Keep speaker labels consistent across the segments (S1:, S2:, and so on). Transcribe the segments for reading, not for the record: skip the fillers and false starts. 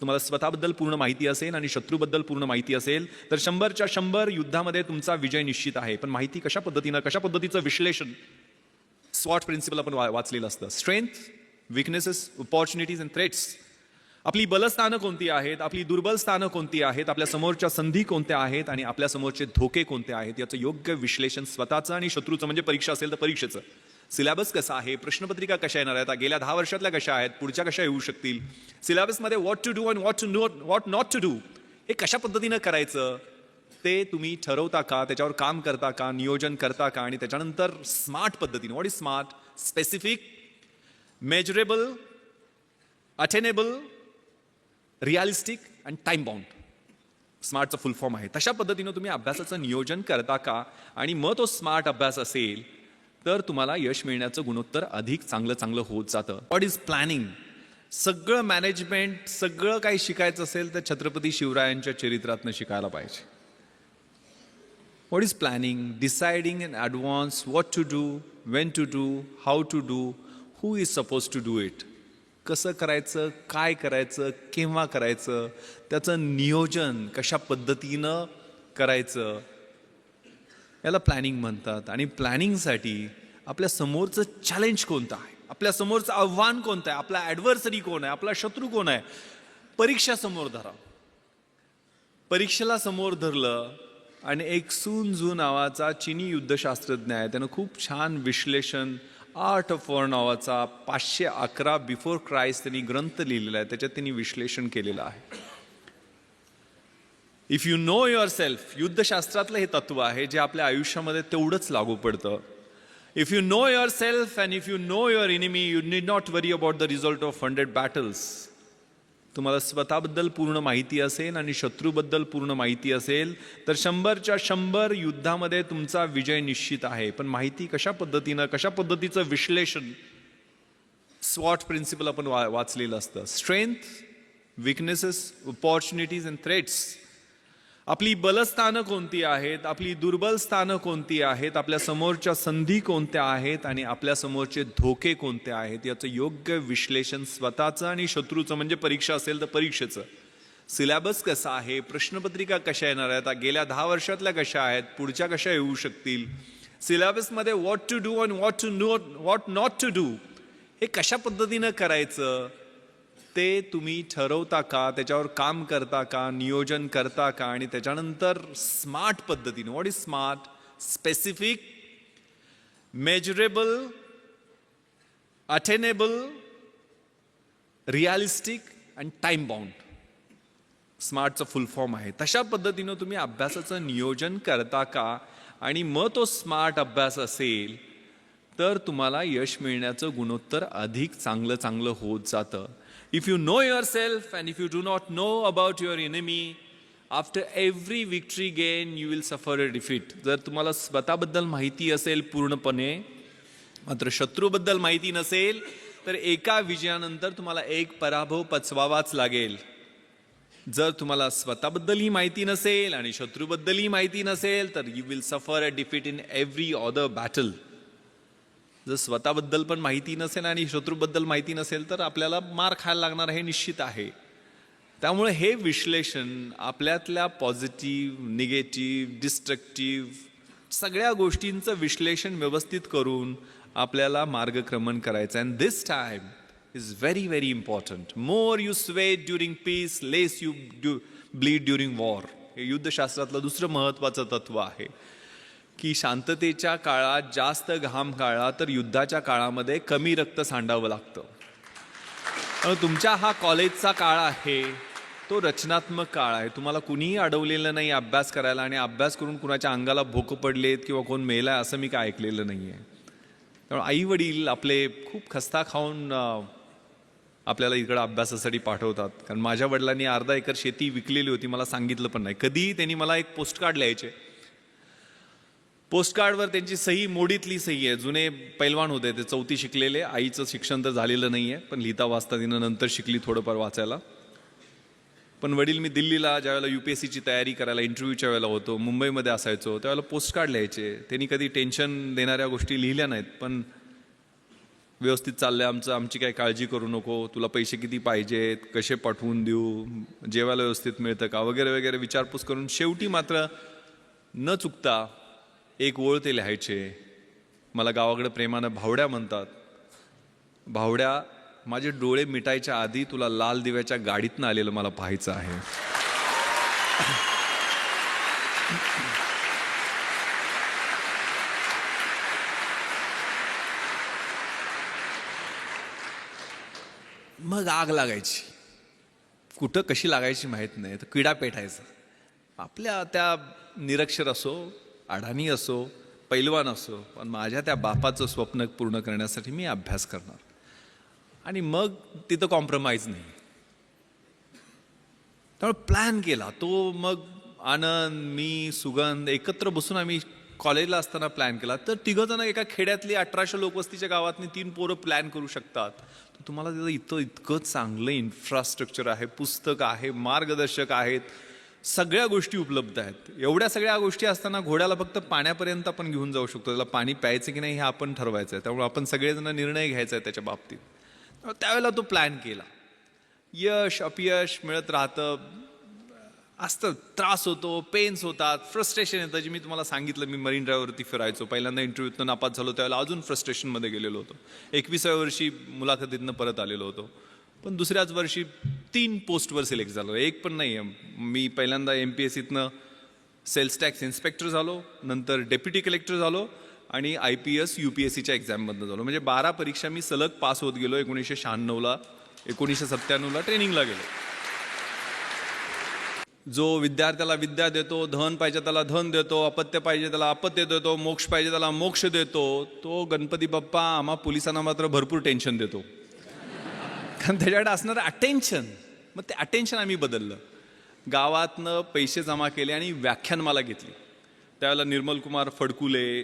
S1: तुम्हाला स्वतःबद्दल पूर्ण माहिती असेल आणि शत्रूबद्दल पूर्ण माहिती असेल तर 100च्या 100 युद्धामध्ये तुमचा विजय निश्चित आहे. पण माहिती कशा पद्धतीचं विश्लेषण, स्वॉट प्रिन्सिपल आपण वाचलेलं असतं. Strength, weaknesses, opportunities and threats. आपली बलस्थानं कोणती आहेत, आपली दुर्बल स्थानं कोणती आहेत, आपल्या समोरच्या संधी कोणत्या आहेत आणि आपल्या समोरचे धोके कोणते आहेत याचं योग्य विश्लेषण स्वतःचं आणि शत्रूचं, म्हणजे परीक्षा असेल तर परीक्षेचं. सिलेबस कसा आहे, प्रश्नपत्रिका कशा येणार आहेत, गेल्या 10 वर्षातल्या कशा आहेत, पुढच्या कशा येऊ शकतील, सिलेबसमध्ये what to do and what not to do हे कशा पद्धतीनं करायचं ते तुम्ही ठरवता का, त्याच्यावर काम करता का, नियोजन करता का, आणि त्याच्यानंतर स्मार्ट पद्धतीने. What is smart? Specific, measurable, attainable, realistic and time bound. स्मार्टचा फुल फॉर्म आहे. तशा पद्धतीनं तुम्ही अभ्यासाचं नियोजन करता का, आणि मग तो स्मार्ट अभ्यास असेल तर तुम्हाला यश मिळण्याचं गुणोत्तर अधिक चांगलं होत जातं. What is planning? सगळं मॅनेजमेंट, सगळं काही शिकायचं असेल तर छत्रपती शिवरायांच्या चरित्रातनं शिकायला पाहिजे. What is planning? Deciding in advance what to do, when to do, how to do, who is suppose to do it. कसं करायचं, काय करायचं, केव्हा करायचं, त्याचं नियोजन कशा पद्धतीनं करायचं, याला प्लॅनिंग म्हणतात. आणि प्लॅनिंगसाठी आपल्या समोरचं चॅलेंज कोणतं आहे, आपल्या समोरचं आव्हान कोणतं आहे, आपला ॲडव्हर्सरी कोण आहे, आपला शत्रू कोण आहे, परीक्षा समोर धरा. परीक्षेला समोर धरलं आणि एक सून झू नावाचा चिनी युद्धशास्त्रज्ञ आहे, त्यानं खूप छान विश्लेषण, आर्ट ऑफ वॉर नावाचा 511 बिफोर क्राइस्ट त्यांनी ग्रंथ लिहिलेला आहे, त्याच्यात त्यांनी विश्लेषण केलेलं आहे. If you know yourself, युद्धशास्त्रातलं हे तत्व आहे जे आपल्या आयुष्यामध्ये तेवढंच लागू पडतं. If you know yourself and if you know your enemy, you need not worry about the result of 100 battles. तुम्हाला स्वतःबद्दल पूर्ण माहिती असेल आणि शत्रूबद्दल पूर्ण माहिती असेल तर 100च्या 100 युद्धामध्ये तुमचा विजय निश्चित आहे. पण माहिती कशा पद्धतीचं विश्लेषण, स्वॉट प्रिन्सिपल आपण वाचलेलं असतं. Strength, weaknesses, opportunities and threats. आपली बलस्थानं कोणती आहेत, आपली दुर्बल स्थानं कोणती आहेत, आपल्या समोरच्या संधी कोणत्या आहेत आणि आपल्या समोरचे धोके कोणते आहेत याचं योग्य विश्लेषण स्वतःचं आणि शत्रूचं, म्हणजे परीक्षा असेल तर परीक्षेचं. सिलेबस कसा आहे, प्रश्नपत्रिका कशा येणार आहेत, गेल्या 10 वर्षातल्या कशा आहेत, पुढच्या कशा येऊ शकतील, सिलेबसमध्ये what to do and what not to do हे कशा पद्धतीनं करायचं ते तुम्ही ठरवता का, त्याच्यावर काम करता का, नियोजन करता का, आणि त्याच्यानंतर स्मार्ट पद्धतीने. What is smart? Specific, measurable, attainable, realistic and time bound. स्मार्टचा फुल फॉर्म आहे. तशा पद्धतीनं तुम्ही अभ्यासाचं नियोजन करता का, आणि मग तो स्मार्ट अभ्यास असेल तर तुम्हाला यश मिळण्याचं गुणोत्तर अधिक चांगलं होत जातं. If you know yourself and if you do not know about your enemy, after every victory gain you will suffer a defeat. जर तुम्हाला स्वतःबद्दल माहिती असेल पूर्णपणे, मात्र शत्रूबद्दल माहिती नसेल तर एका विजयानंतर तुम्हाला एक पराभव पचवावाच लागेल. जर तुम्हाला स्वतःबद्दलही माहिती नसेल आणि शत्रूबद्दलही माहिती नसेल तर you will suffer a defeat in every other battle. जर स्वतःबद्दल पण माहिती नसेल आणि शत्रूबद्दल माहिती नसेल तर आपल्याला मार खायला लागणार हे निश्चित आहे. त्यामुळे हे विश्लेषण आपल्यातल्या पॉझिटिव्ह, निगेटिव्ह, डिस्ट्रक्टिव्ह सगळ्या गोष्टींचं विश्लेषण व्यवस्थित करून आपल्याला मार्गक्रमण करायचं. And this time is very important. More you sweat during peace, less you bleed during war. हे युद्धशास्त्रातलं दुसरं महत्त्वाचं तत्व आहे की शांततेच्या काळात जास्त घाम काढला तर युद्धाच्या काळामध्ये कमी रक्त सांडावं लागतं. तुमच्या हा कॉलेजचा काळ आहे, तो रचनात्मक काळ आहे. तुम्हाला कुणीही अडवलेलं नाही अभ्यास करायला, आणि अभ्यास करून कुणाच्या अंगाला भोकं पडलेत किंवा कोण मेलाय असं मी काय ऐकलेलं नाही आहे. त्यामुळे आई वडील आपले खूप खस्ता खाऊन आपल्याला इकडं अभ्यासासाठी पाठवतात. कारण माझ्या वडिलांनी अर्धा एकर शेती विकलेली होती, मला सांगितलं पण नाही. कधी त्यांनी मला एक पोस्टकार्ड लिहायचे, पोस्टकार्डवर त्यांची सही मोडीतली सही आहे. जुने पैलवान होते ते, 4थी शिकलेले. आईचं शिक्षण तर झालेलं नाही आहे, पण लिहिता वाचता तिनं नंतर शिकली थोडंफार वाचायला. पण वडील मी दिल्लीला ज्यावेळेला UPSCची तयारी करायला इंटरव्ह्यूच्या वेळेला होतो, मुंबईमध्ये असायचो, त्यावेळेला पोस्टकार्ड लिहायचे. त्यांनी कधी टेन्शन देणाऱ्या गोष्टी लिहिल्या नाहीत, पण व्यवस्थित चाललंय आमचं, आमची काही काळजी करू नको, तुला पैसे किती पाहिजेत, कसे पाठवून देऊ, जेवायला व्यवस्थित मिळतं का वगैरे वगैरे विचारपूस करून शेवटी मात्र न चुकता एक ओळ ते लिहायचे. मला गावाकडे प्रेमानं भावड्या म्हणतात. भावड्या, माझे डोळे मिटायच्या आधी तुला लाल दिव्याच्या गाडीतनं आलेलं मला पाहायचं आहे. मग आग लागायची. कुठं कशी लागायची माहीत नाही, तर किडा पेटायचा. आपल्या त्या निरक्षर असो, अडाणी असो, पैलवान असो, पण माझ्या त्या बापाचं स्वप्न पूर्ण करण्यासाठी मी अभ्यास करणार. आणि मग तिथं कॉम्प्रोमाइज नाही. त्यामुळे प्लॅन केला तो. मग आनंद, मी, सुगंध एकत्र बसून आम्ही कॉलेजला असताना प्लॅन केला. तर तिघंजणं एका खेड्यातली 1800 लोकवस्तीच्या गावातनी 3 पोरं प्लॅन करू शकतात. तर तुम्हाला तिथं इतकं चांगलं इन्फ्रास्ट्रक्चर आहे, पुस्तक आहे, मार्गदर्शक आहेत, सगळ्या गोष्टी उपलब्ध आहेत. एवढ्या सगळ्या गोष्टी असताना घोड्याला फक्त पाण्यापर्यंत आपण घेऊन जाऊ शकतो. त्याला पाणी प्यायचं की नाही हे आपण ठरवायचं आहे. त्यामुळे आपण सगळेजण निर्णय घ्यायचा आहे त्याच्या बाबतीत. त्यावेळेला तो प्लॅन केला. यश अपयश मिळत राहतं, असतं, त्रास होतो, पेन्स होतात, फ्रस्ट्रेशन येतं. जे मी तुम्हाला सांगितलं, मी मरीन ड्राईव्हवरती फिरायचो. पहिल्यांदा इंटरव्ह्यूतनं नापास झालो त्यावेळेला अजून फ्रस्ट्रेशनमध्ये गेलेलो होतो. 21व्या वर्षी मुलाखतीतनं परत आलेलो होतो. पण दुसऱ्याच वर्षी 3 पोस्टवर सिलेक्ट झालो. एक पण नाही. मी पहिल्यांदा MPSCतनं सेल्स टॅक्स इन्स्पेक्टर झालो, नंतर डेप्युटी कलेक्टर झालो आणि IPS UPSCच्या एक्झाममधनं झालो. म्हणजे 12 परीक्षा मी सलग पास होत गेलो. 1996ला 1997ला ट्रेनिंगला गेलो. जो विद्यार्थ्याला विद्या देतो, धन पाहिजे त्याला धन देतो, अपत्य पाहिजे त्याला अपत्य देतो, मोक्ष पाहिजे त्याला मोक्ष देतो, तो गणपती बाप्पा आम्हा पोलिसांना मात्र भरपूर टेन्शन देतो. कारण त्याच्याकडे असणारं अटेन्शन. मग ते अटेन्शन आम्ही बदललं. गावातनं पैसे जमा केले आणि व्याख्यान मला घेतली. त्यावेळेला निर्मल कुमार फडकुले,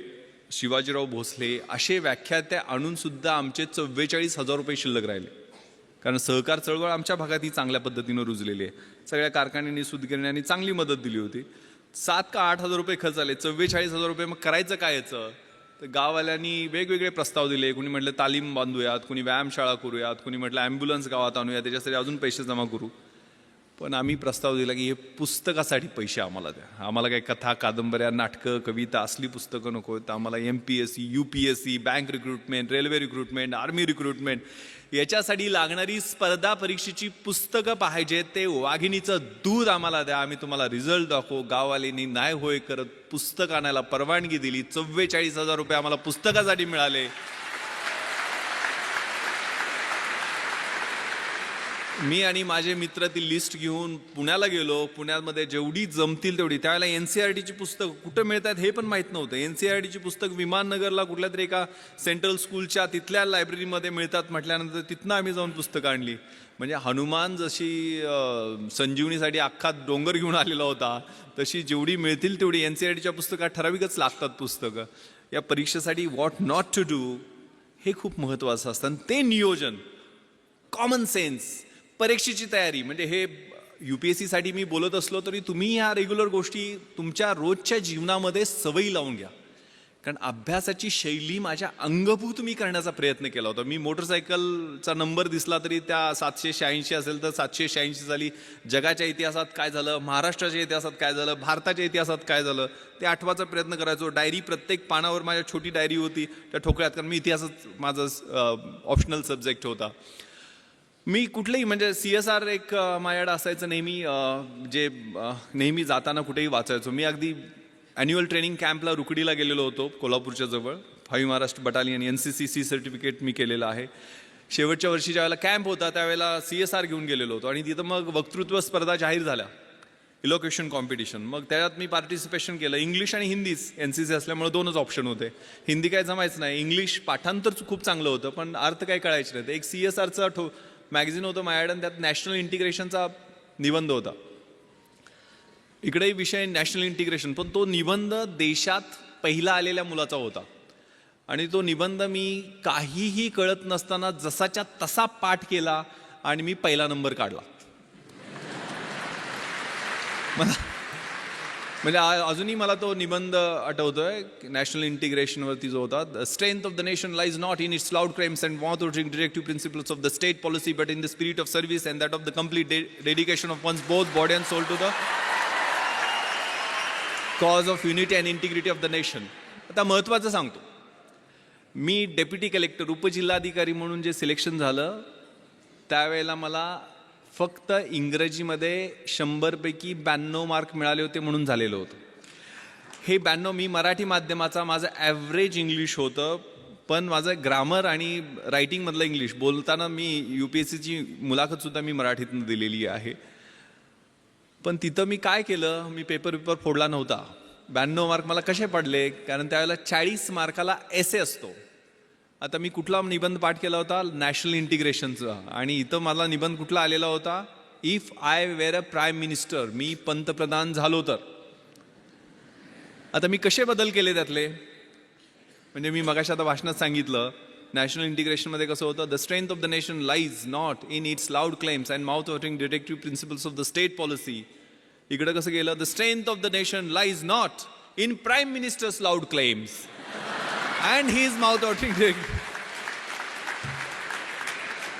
S1: शिवाजीराव भोसले असे व्याख्याते आणून सुद्धा आमचे 44,000 रुपये शिल्लक राहिले. कारण सहकार चळवळ आमच्या भागात ही चांगल्या पद्धतीनं रुजलेली आहे. सगळ्या कारखान्यांनी, सूतगिरण्यांनी चांगली मदत दिली होती. 7 का 8,000 रुपये खर्च आले. 44,000 रुपये. मग करायचं काय याचं? तर गाववाल्यांनी वेगवेगळे प्रस्ताव दिले. कुणी म्हटलं तालीम बांधूयात, कुणी व्यायामशाळा करूयात, कुणी म्हटलं ॲम्ब्युलन्स गावात आणूया, त्याच्यासाठी अजून पैसे जमा करू. पण आम्ही प्रस्ताव दिला की हे पुस्तकासाठी पैसे आम्हाला द्या. आम्हाला काही कथा, कादंबऱ्या, नाटकं, कविता असली पुस्तकं नको. तर आम्हाला MPSC, UPSC, bank recruitment, railway recruitment, army recruitment याच्यासाठी लागणारी स्पर्धा परीक्षेची पुस्तकं पाहिजे. ते वाघिणीचं दूध आम्हाला द्या, आम्ही तुम्हाला रिझल्ट दाखवू. गाववाल्यांनी नाही होय करत पुस्तक आणायला परवानगी दिली. 44,000 रुपये आम्हाला पुस्तकासाठी मिळाले. मी आणि माझे मित्र ती लिस्ट घेऊन पुण्याला गेलो. पुण्यामध्ये जेवढी जमतील तेवढी. त्यावेळेला NCERTची पुस्तकं कुठं मिळतात हे पण माहीत नव्हतं. NCERTची पुस्तक विमाननगरला कुठल्या तरी एका सेंट्रल स्कूलच्या तिथल्या लायब्ररीमध्ये मिळतात म्हटल्यानंतर तिथनं आम्ही जाऊन पुस्तकं आणली. म्हणजे हनुमान जशी संजीवनीसाठी अख्खा डोंगर घेऊन आलेला होता, तशी जेवढी मिळतील तेवढी NCERTच्या पुस्तकात ठराविकच लागतात पुस्तकं. या परीक्षेसाठी व्हॉट नॉट टू डू हे खूप महत्त्वाचं असतं. आणि ते नियोजन, कॉमन सेन्स, परीक्षेची तयारी. म्हणजे हे UPSCसाठी मी बोलत असलो तरी तुम्ही ह्या रेग्युलर गोष्टी तुमच्या रोजच्या जीवनामध्ये सवयी लावून घ्या. कारण अभ्यासाची शैली माझ्या अंगभूत मी करण्याचा प्रयत्न केला होता. मी मोटरसायकलचा नंबर दिसला तरी त्या 786 असेल तर 786 झाली. जगाच्या इतिहासात काय झालं, महाराष्ट्राच्या इतिहासात काय झालं, भारताच्या इतिहासात काय झालं ते आठवायचा प्रयत्न करायचो. डायरी प्रत्येक पानावर माझ्या छोटी डायरी होती त्या ठोकळ्यात. कारण मी इतिहासच माझं ऑप्शनल सब्जेक्ट होता. मी कुठलेही म्हणजे CSR एक माझ्याकडे असायचं नेहमी, जे नेहमी जाताना कुठेही वाचायचो. मी अगदी ॲन्युअल ट्रेनिंग कॅम्पला रुकडीला गेलेलो होतो कोल्हापूरच्या जवळ. 5 महाराष्ट्र बटालियन NCC सर्टिफिकेट मी केलेलं आहे. शेवटच्या वर्षी ज्यावेळेला कॅम्प होता त्यावेळेला CSR घेऊन गेलेलो होतो. आणि तिथं मग वक्तृत्व स्पर्धा जाहीर झाल्या, इलोक्युशन कॉम्पिटिशन. मग त्याच्यात मी पार्टिसिपेशन केलं. इंग्लिश आणि हिंदीच. NCC असल्यामुळे 2च ऑप्शन होते. हिंदी काय जमायचं नाही. इंग्लिश पाठांतर खूप चांगलं होतं पण अर्थ काय कळायचं नाही. एक CSRचा मॅगझिन होतं माझ्याकडे, त्यात नॅशनल इंटिग्रेशनचा निबंध होता. इकडेही विषय नॅशनल इंटिग्रेशन, पण तो निबंध देशात पहिला आलेल्या मुलाचा होता. आणि तो निबंध मी काहीही कळत नसताना जसाच्या तसा पाठ केला आणि मी 1ला नंबर काढला. म्हणजे अजूनही मला तो निबंध आठवतोय नॅशनल इंटिग्रेशनवरती जो होता. The strength of the nation lies not in its loud claims and moth directive principles of the state policy but in the spirit of service and that of the complete dedication of one's both body and soul to the cause of unity and integrity of the nation. आता महत्त्वाचं सांगतो, मी deputy collector उपजिल्हाधिकारी म्हणून जे selection झालं त्यावेळेला मला फक्त इंग्रजीमध्ये 100पैकी 92 मार्क मिळाले होते म्हणून झालेलं होतं. हे 92 मी मराठी माध्यमाचा माझं ॲव्हरेज इंग्लिश होतं, पण माझं ग्रामर आणि रायटिंगमधलं इंग्लिश बोलताना मी UPSCची मुलाखतसुद्धा मी मराठीतून दिलेली आहे. पण तिथं मी काय केलं, मी पेपर फोडला नव्हता. 92 मार्क मला कसे पडले, कारण त्यावेळेला 40 मार्काला एसे असतो. आता मी कुठला निबंध पाठ केला होता, नॅशनल इंटिग्रेशनचा, आणि इथं मला निबंध कुठला आलेला होता, if I were a prime minister, मी पंतप्रधान झालो तर. आता मी कसे बदल केले त्यातले, म्हणजे मी मगाशी आता भाषणात सांगितलं नॅशनल इंटिग्रेशनमध्ये कसं होतं, the strength of the nation lies not in its loud claims and mouth watering detective principles of the state policy. इकडं कसं गेलं, the strength of the nation lies not in prime ministers loud claims and his mouth watering direct.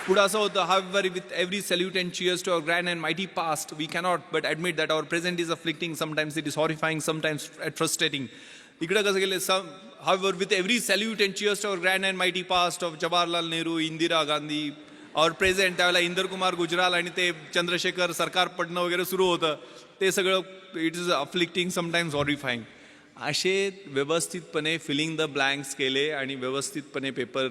S1: पुढं असं होतं, however with every salute and cheers to our grand and mighty past we cannot but admit that our present is afflicting, sometimes it is horrifying, sometimes frustrating. इकडं कसं गेलं, however with every salute and cheers to our grand and mighty past of Jawaharlal Nehru, Indira Gandhi, our present, त्यावेळेला इंदर कुमार गुजराल आणि ते चंद्रशेखर सरकार पडणं वगैरे सुरू होतं, ते सगळं इट इज अफ्लिक्टिंग, समटाईम्स हॉरिफाईंग. असे व्यवस्थितपणे फिलिंग द ब्लँक्स केले आणि व्यवस्थितपणे पेपर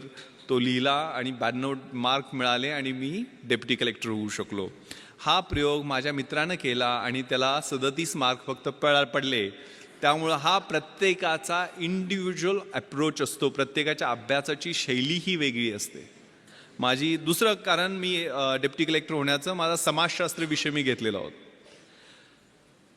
S1: तो लिहिला आणि 92 मार्क मिळाले आणि मी डेप्युटी कलेक्टर होऊ शकलो. हा प्रयोग माझ्या मित्रानं केला आणि त्याला 37 मार्क फक्त पडले. त्यामुळं हा प्रत्येकाचा इंडिव्हिज्युअल अप्रोच असतो, प्रत्येकाच्या अभ्यासाची शैली ही वेगळी असते. माझी दुसरं कारण मी डेप्युटी कलेक्टर होण्याचं, माझा समाजशास्त्र विषय मी घेतलेला होता.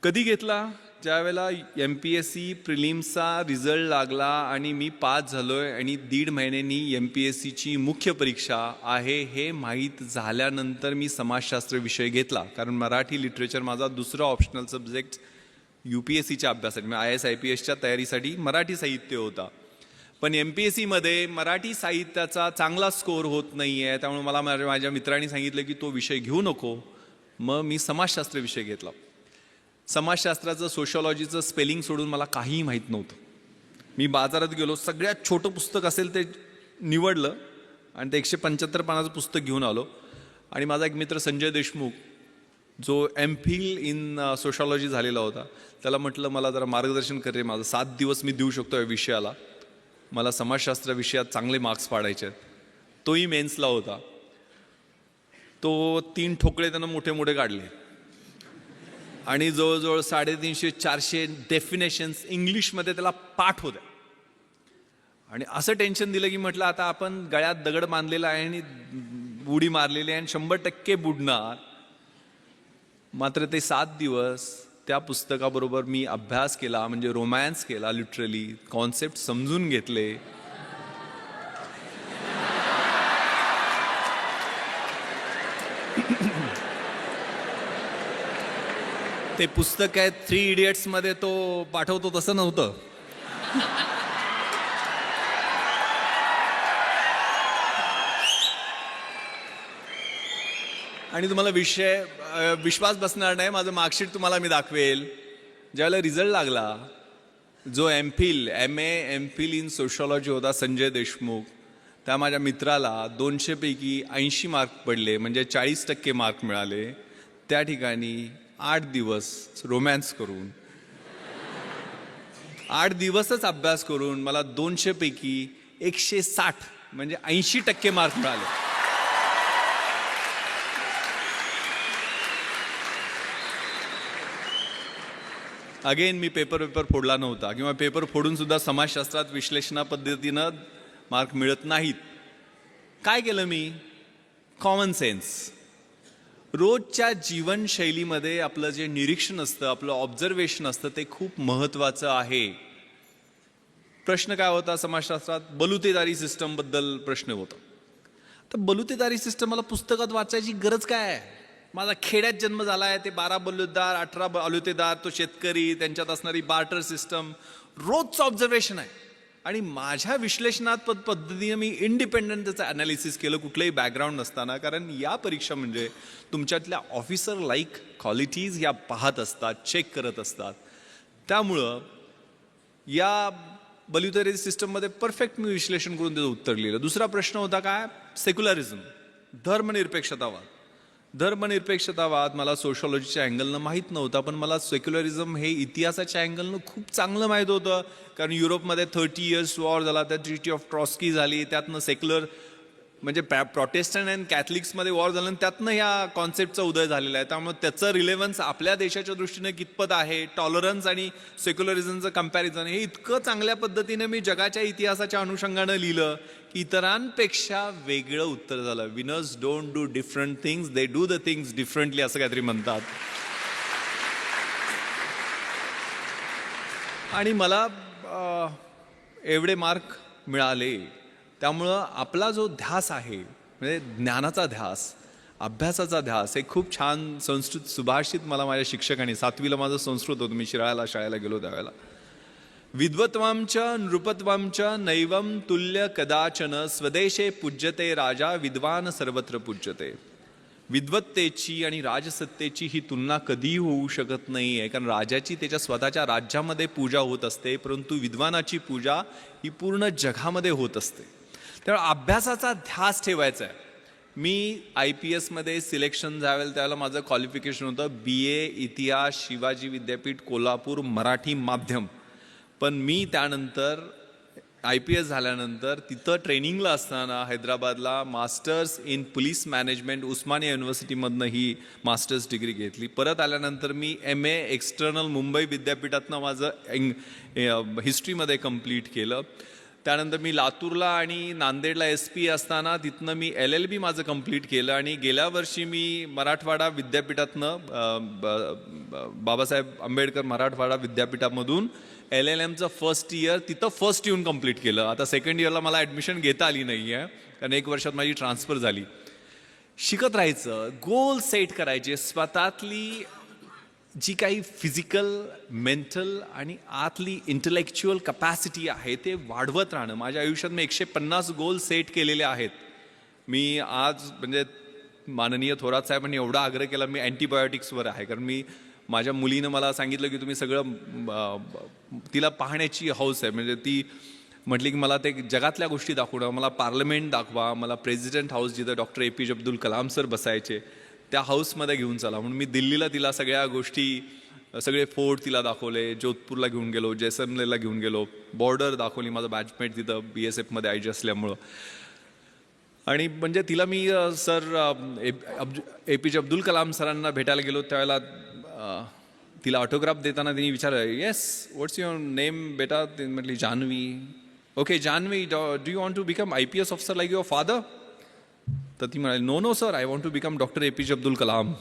S1: कधी घेतला, ज्यावेळेला MPSC प्रिलिम्सचा रिझल्ट लागला आणि मी पास झालोय आणि 1.5 महिन्यांनी MPSCची मुख्य परीक्षा आहे हे माहीत झाल्यानंतर मी समाजशास्त्र विषय घेतला. कारण मराठी लिटरेचर माझा दुसरा ऑप्शनल सब्जेक्ट UPSCच्या अभ्यासासाठी, IAS IPSच्या तयारीसाठी मराठी साहित्य होता. पण MPSCमध्ये मराठी साहित्याचा चांगला स्कोअर होत नाही आहे, त्यामुळे मला माझ्या मित्रांनी सांगितलं की तो विषय घेऊ नको. मग मी समाजशास्त्र विषय घेतला. समाजशास्त्राचं सोशॉलॉजीचं स्पेलिंग सोडून मला काहीही माहीत नव्हतं. मी बाजारात गेलो, सगळ्यात छोटं पुस्तक असेल ते निवडलं आणि ते 175 पानाचं पुस्तक घेऊन आलो. आणि माझा एक मित्र संजय देशमुख, जो MPhil इन सोशॉलॉजी झालेला होता, त्याला म्हटलं मला जरा मार्गदर्शन कर रे, माझं 7 दिवस मी देऊ शकतो या विषयाला, मला समाजशास्त्र विषयात चांगले मार्क्स पाडायचे आहेत. तोही मेन्सला होता. तो 3 ठोकळे त्यानं मोठे मोठे काढले आणि जवळजवळ 350-400 डेफिनेशन्स इंग्लिशमध्ये त्याला पाठ होत्या. आणि असं टेन्शन दिलं की म्हटलं आता आपण गळ्यात दगड बांधलेला आहे आणि उडी मारलेली आहे आणि 100% बुडणार. मात्र ते 7 दिवस त्या पुस्तकाबरोबर मी अभ्यास केला, म्हणजे रोमॅन्स केला, लिटरली कॉन्सेप्ट समजून घेतले. ते पुस्तक आहे 3 इडियट्समध्ये तो पाठवतो तसं नव्हतं. आणि तुम्हाला विश्वास बसणार नाही, माझं मार्कशीट तुम्हाला मी दाखवेल. ज्यावेळेला रिझल्ट लागला, जो MPhil इन सोशॉलॉजी होता संजय देशमुख, त्या माझ्या मित्राला 200 पैकी 80 मार्क पडले, म्हणजे 40% मार्क मिळाले. त्या ठिकाणी 8 दिवस रोमॅन्स करून, 8 दिवसच अभ्यास करून मला 200 पैकी 160 म्हणजे 80% मार्क मिळाले. अगेन मी पेपर फोडला नव्हता, किंवा पेपर फोडून सुद्धा समाजशास्त्रात विश्लेषणा पद्धतीनं मार्क मिळत नाहीत. काय केलं मी? Common sense. रोजच्या जीवनशैलीमध्ये आपलं जे निरीक्षण असतं, आपलं ऑब्झर्वेशन असतं, ते खूप महत्त्वाचं आहे. प्रश्न काय होता समाजशास्त्रात? बलुतेदारी सिस्टमबद्दल प्रश्न होता. तर बलुतेदारी सिस्टम मला पुस्तकात वाचायची गरज काय आहे? माझा खेड्यात जन्म झाला आहे, ते 12 बलुतेदार 18 बलुतेदार, तो शेतकरी, त्यांच्यात असणारी बार्टर सिस्टम, रोजचं ऑब्झर्वेशन आहे. आणि माझ्या विश्लेषणात्मक पद्धतीने मी इंडिपेंडंट त्याचं ॲनालिसिस केलं, कुठलंही बॅकग्राऊंड नसताना. कारण या परीक्षा म्हणजे तुमच्यातल्या ऑफिसर लाईक क्वालिटीज या पाहत असतात, चेक करत असतात. त्यामुळं या बल्युटरी सिस्टममध्ये परफेक्ट मी विश्लेषण करून त्याचं उत्तर लिहिलं. दुसरा प्रश्न होता काय, सेक्युलरिझम, धर्मनिरपेक्षतावाद. धर्मनिरपेक्षतावाद मला सोशॉलॉजीच्या अँगलनं माहीत नव्हता, पण मला सेक्युलरिझम हे इतिहासाच्या अँगलनं खूप चांगलं माहीत होतं. कारण युरोपमध्ये 30 इयर्स वॉर झाला, त्या ट्रिटी ऑफ ट्रॉस्की झाली, त्यातनं सेक्युलर म्हणजे प्रोटेस्टंट अँड कॅथलिक्समध्ये वॉर झालं, आणि त्यातनं ह्या कॉन्सेप्टचा उदय झालेला आहे. त्यामुळे त्याचं रिलेव्हन्स आपल्या देशाच्या दृष्टीने कितपत आहे, टॉलरन्स आणि सेक्युलरिझमचं कम्पॅरिझन, हे इतकं चांगल्या पद्धतीने मी जगाच्या इतिहासाच्या अनुषंगानं लिहिलं की इतरांपेक्षा वेगळं उत्तर झालं. Winners don't do different things, they do the things differently, असं काहीतरी म्हणतात. आणि मला एवढे मार्क मिळाले. त्यामुळं आपला जो ध्यास आहे, म्हणजे ज्ञानाचा ध्यास, अभ्यासाचा ध्यास, हे खूप छान संस्कृत सुभाषित मला माझ्या शिक्षकांनी, 7वीला माझं संस्कृत होतं, मी शिराळ्याला शाळेला गेलो त्यावेळेला, विद्वत्वांच नृपत्वांच नैवम तुल्य कदाचन स्वदेशे पूज्यते राजा विद्वान सर्वत्र पूज्यते. विद्वत्तेची आणि राजसत्तेची ही तुलना कधीही होऊ शकत नाही आहे. कारण राजाची त्याच्या स्वतःच्या राज्यामध्ये पूजा होत असते, परंतु विद्वानाची पूजा ही पूर्ण जगामध्ये होत असते. त्यामुळे अभ्यासाचा ध्यास ठेवायचा आहे. मी IPSमध्ये सिलेक्शन झालं त्यावेळेला माझं क्वालिफिकेशन होतं BA इतिहास, शिवाजी विद्यापीठ कोल्हापूर, मराठी माध्यम. पण मी त्यानंतर IPS झाल्यानंतर तिथं ट्रेनिंगला असताना हैदराबादला masters in police management Osmania युनिव्हर्सिटीमधनं ही मास्टर्स डिग्री घेतली. परत आल्यानंतर मी MA एक्सटर्नल मुंबई विद्यापीठातनं माझं हिस्ट्रीमध्ये कंप्लीट केलं. त्यानंतर मी लातूरला आणि नांदेडला SP असताना तिथनं मी LLB माझं कंप्लीट केलं. आणि गेल्या वर्षी मी मराठवाडा विद्यापीठातनं बाबासाहेब आंबेडकर मराठवाडा विद्यापीठामधून LLMचं फर्स्ट इयर तिथं फर्स्ट येऊन कंप्लीट केलं. आता सेकंड इयरला मला ॲडमिशन घेता आली नाही आहे, कारण 1 वर्षात माझी ट्रान्सफर झाली. शिकत राहायचं, गोल सेट करायचे, स्वतःतली जी काही फिजिकल, मेंटल आणि आतली इंटलेक्च्युअल कपॅसिटी आहे ते वाढवत राहणं. माझ्या आयुष्यात मी 150 गोल सेट केलेले आहेत. मी आज म्हणजे माननीय थोरात साहेबांनी एवढा आग्रह केला, मी अँटीबायोटिक्सवर आहे. कारण मी माझ्या मुलीनं मला सांगितलं की तुम्ही सगळं, तिला पाहण्याची हौस आहे. म्हणजे ती म्हटली की मला ते जगातल्या गोष्टी दाखवणं, मला पार्लमेंट दाखवा, मला प्रेसिडेंट हाऊस जिथं doctor APJ Abdul Kalam sir बसायचे त्या हाऊसमध्ये घेऊन चला. म्हणून मी दिल्लीला तिला सगळ्या गोष्टी, सगळे फोर्ट तिला दाखवले, जोधपूरला घेऊन गेलो, जैसलमेरला घेऊन गेलो, बॉर्डर दाखवली, माझं बॅचमेट तिथं BSFमध्ये IG असल्यामुळं. आणि म्हणजे तिला मी सर APJ अब्दुल कलाम सरांना भेटायला गेलो त्यावेळेला तिला ऑटोग्राफ देताना तिने विचारलं, येस व्हॉट्स युअर नेम बेटा? ती म्हटली Janhavi. Okay Janhavi, do you want to become IPS officer like your father? तर ती म्हणाली no no sir, I want to become doctor APJ Abdul Kalam.